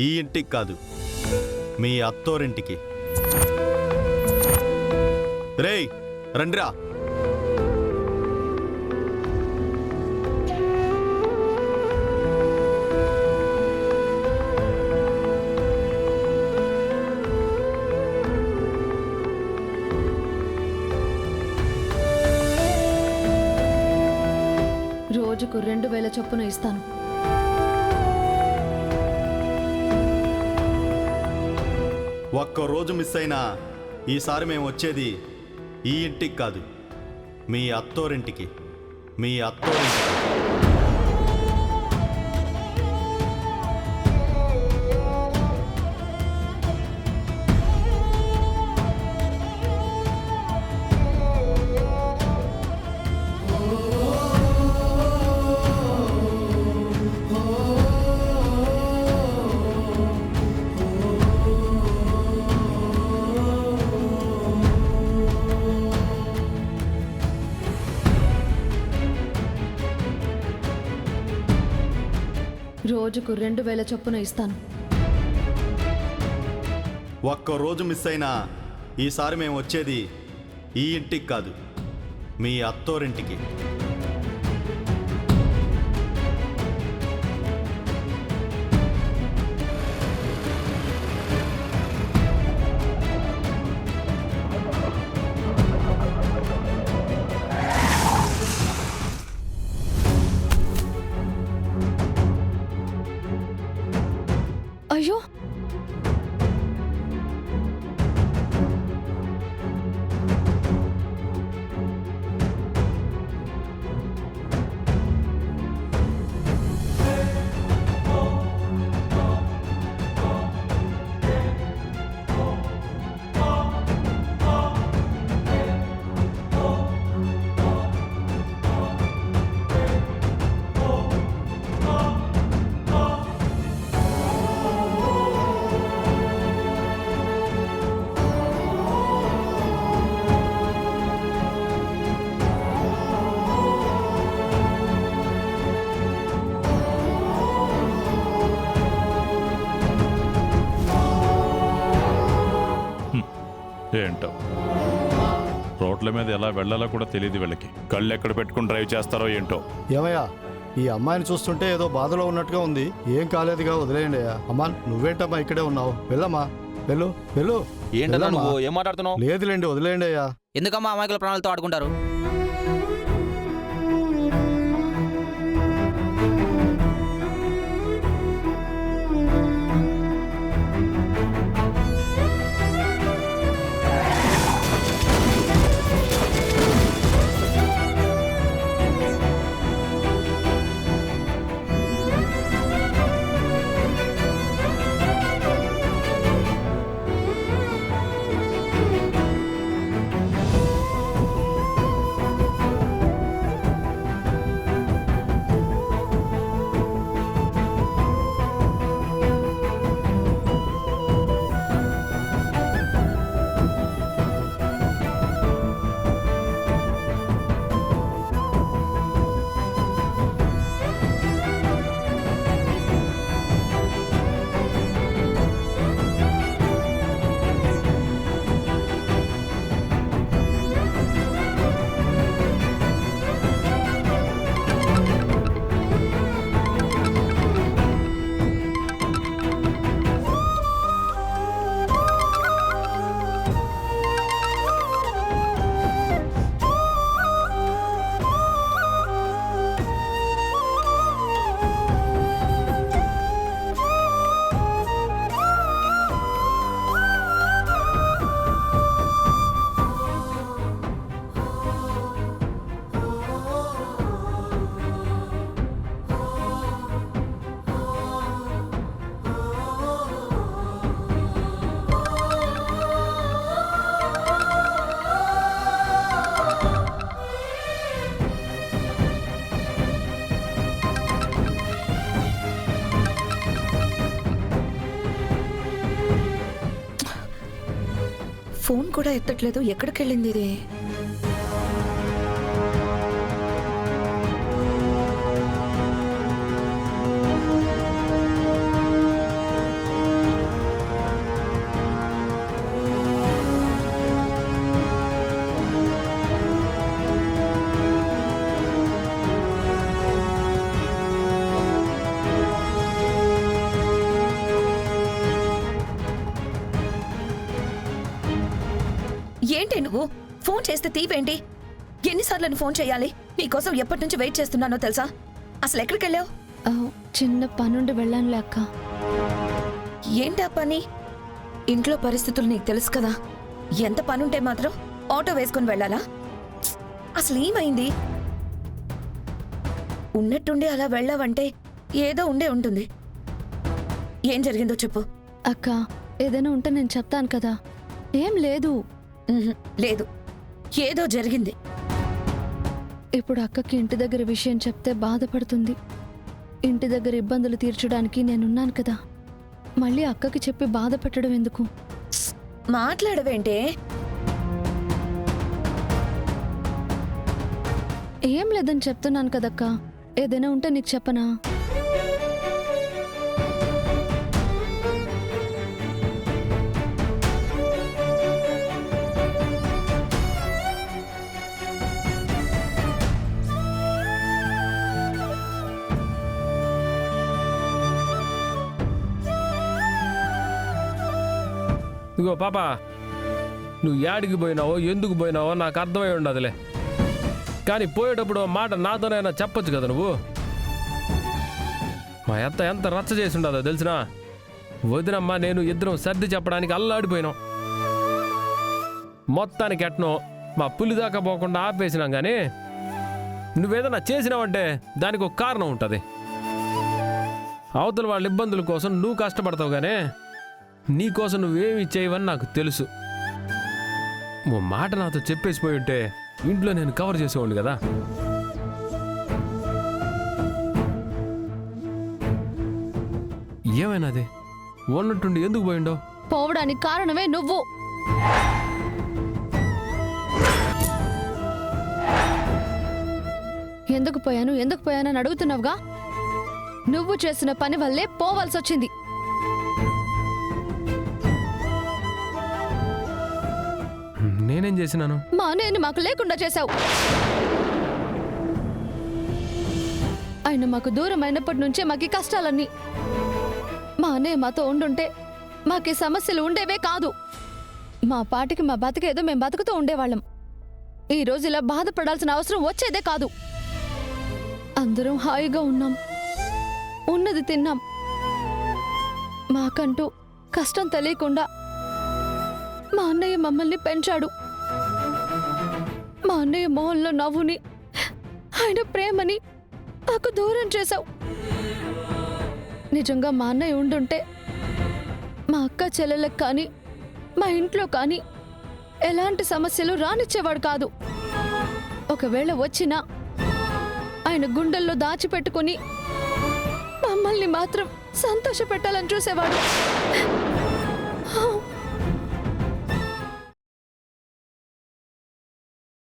ఈ ఇంటికి కాదు, మీ అత్తోరింటికి. రేయ్ రండిరా. రోజుకు 2000 చొప్పున ఇస్తాను. ఒక్క రోజు మిస్ అయినా ఈసారి మేము వచ్చేది ఈ ఇంటికి కాదు, మీ అత్తోరింటికి. మీ అత్తోరింటికి. రోజుకు 2000 చొప్పున ఇస్తాను. ఒక్క రోజు మిస్ అయినా ఈసారి మేము వచ్చేది ఈ ఇంటికి కాదు, మీ అత్తోరింటికి. అయ్యో, ఏంటో రోడ్ల మీద ఎలా వెళ్ళాలో కూడా తెలియదు వీళ్ళకి. కళ్ళు ఎక్కడ పెట్టుకుని డ్రైవ్ చేస్తారో ఏంటో. ఏమయ్యా, ఈ అమ్మాయిని చూస్తుంటే ఏదో బాధలో ఉన్నట్టుగా ఉంది. ఏం కాలేదుగా, వదిలేయండి అయ్యా. అమ్మా నువ్వేంటమ్మా ఇక్కడే ఉన్నావు? వెళ్ళమ్మా, వెళ్ళు వెళ్ళు. ఏంటన్నా వెళ్ళమ్మా. నువ్వు ఏం మాట్లాడుతున్నావు? లేదులేండి, వదిలేయండి అయ్యా. ఎందుకమ్మా అమాయకుల ప్రాణాలతో ఆడుకుంటారు? ఫోన్ కూడా ఎత్తట్లేదు. ఎక్కడికి వెళ్ళింది ఇది? ఏంటి నువ్వు ఫోన్ చేస్తే తీవేంటి? ఎన్నిసార్లు ఫోన్ చేయాలి? నీకోసం ఎప్పటి నుంచి వెయిట్ చేస్తున్నానో తెలుసా? అసలు ఎక్కడికి వెళ్ళావు? ఆ, చిన్న పనుండి వెళ్ళానులే అక్క. ఏంటా పని? ఇంట్లో పరిస్థితులు నీకు తెలుసు కదా. ఎంత పనుంటే మాత్రం ఆటో వేసుకొని వెళ్ళాలా? అసలు ఏమైంది? ఉన్నట్టుండి అలా వెళ్ళావంటే ఏదో ఉండే ఉంటుంది. ఏం జరిగిందో చెప్పు. అక్క, ఏదైనా ఉంటే నేను చెప్తాను కదా. ఏం లేదు. లేదు, ఏదో జరిగింది. ఇప్పుడు అక్కకి ఇంటి దగ్గర విషయం చెప్తే బాధపడుతుంది. ఇంటి దగ్గర ఇబ్బందులు తీర్చడానికి నేనున్నాను కదా. మళ్ళీ అక్కకి చెప్పి బాధ పెట్టడం ఎందుకు? మాట్లాడవేంటే? ఏం లేదని చెప్తున్నాను కదక్క. ఏదైనా ఉంటే నీకు చెప్పనా? ఇగో పాప, నువ్వు యాడికి పోయినావో ఎందుకు పోయినావో నాకు అర్థమై ఉండదులే. కానీ పోయేటప్పుడు మాట నాతోనైనా చెప్పొచ్చు కదా నువ్వు. మా అత్త ఎంత రచ్చ చేసి ఉండదో తెలిసినా? వదినమ్మా నేను ఇద్దరం సర్ది చెప్పడానికి అల్లాడిపోయినాం. మొత్తానికి ఎట్నో మా పులి దాకా పోకుండా ఆపేసినాం. కానీ నువ్వేదన్నా చేసినావంటే దానికి ఒక కారణం ఉంటుంది. అవతల వాళ్ళ ఇబ్బందుల కోసం నువ్వు కష్టపడతావు, కానీ నీకోసం నువ్వేమి చేయవని నాకు తెలుసు. ఓ మాట నాతో చెప్పేసిపోయి ఉంటే ఇంట్లో నేను కవర్ చేసేవాడిని కదా. ఏమైనాది? ఉన్నట్టుండి ఎందుకు పోయిండో? పోవడానికి కారణమే నువ్వు. ఎందుకు పోయానని అడుగుతున్నావుగా. నువ్వు చేసిన పని వల్లే పోవాల్సి వచ్చింది. నేనేం చేసినాను? మా అన్నయ్యని మాకు లేకుండా చేశావు. ఆయన మాకు దూరం అయినప్పటి నుంచే మాకు కష్టాలన్నీ. మా అన్నయ్య మాతో ఉండుంటే మాకు సమస్యలు ఉండేవే కాదు. మా పాటికి మా బతికేదో మేము బతుకుతూ ఉండేవాళ్ళం. ఈ రోజు ఇలా బాధపడాల్సిన అవసరం వచ్చేదే కాదు. అందరం హాయిగా ఉన్నాం, ఉన్నది తిన్నాం. మాకంటూ కష్టం తెలియకుండా మా అన్నయ్య మమ్మల్ని పెంచాడు. మా అన్నయ్య మొహంలో నవ్వుని, ఆయన ప్రేమని మాకు దూరం చేశావు. నిజంగా మా అన్నయ్య ఉండుంటే మా అక్క చెల్లెలకు కానీ మా ఇంట్లో కానీ ఎలాంటి సమస్యలు రానిచ్చేవాడు కాదు. ఒకవేళ వచ్చినా ఆయన గుండెల్లో దాచిపెట్టుకుని మమ్మల్ని మాత్రం సంతోష పెట్టాలని చూసేవాడు.